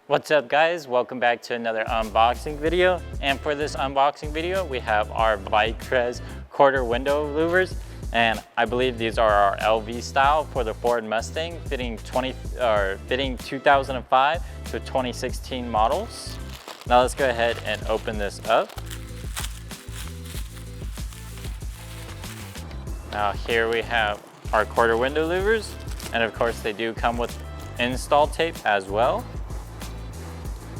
What's up guys, welcome back to another unboxing video. And for this unboxing video, we have our vicrez quarter window louvers. And I believe these are our LV style for the Ford Mustang, fitting 2005 to 2016 models. Now let's go ahead and open this up. Now here we have our quarter window louvers. And of course they do come with install tape as well.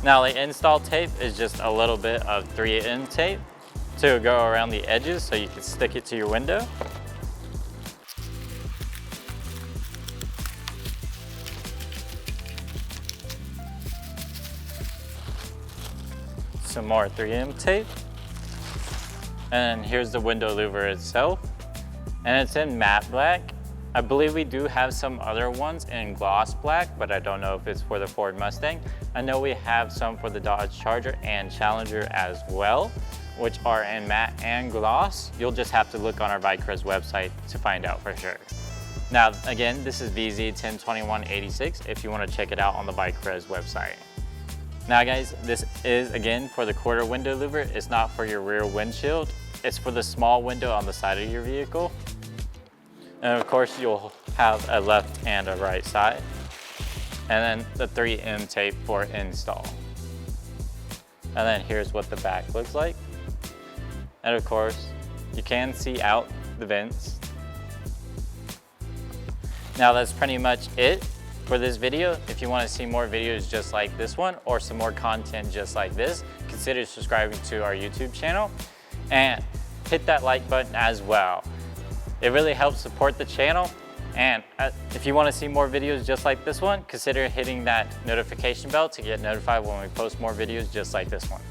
Now the install tape is just a little bit of 3M tape to go around the edges so you can stick it to your window. Some more 3M tape. And here's the window louver itself. And it's in matte black. I believe we do have some other ones in gloss black, but I don't know if it's for the Ford Mustang. I know we have some for the Dodge Charger and Challenger as well, which are in matte and gloss. You'll just have to look on our vicrez website to find out for sure. Now, again, this is vz102186 if you want to check it out on the vicrez website. Now guys, this is again for the quarter window louver. It's not for your rear windshield. It's for the small window on the side of your vehicle. And of course, you'll have a left and a right side. And then the 3M tape for install. And then here's what the back looks like. And of course, you can see out the vents. Now that's pretty much it for this video. If you want to see more videos just like this one or some more content just like this, consider subscribing to our YouTube channel and hit that like button as well. It really helps support the channel, and if you want to see more videos just like this one, consider hitting that notification bell to get notified when we post more videos just like this one.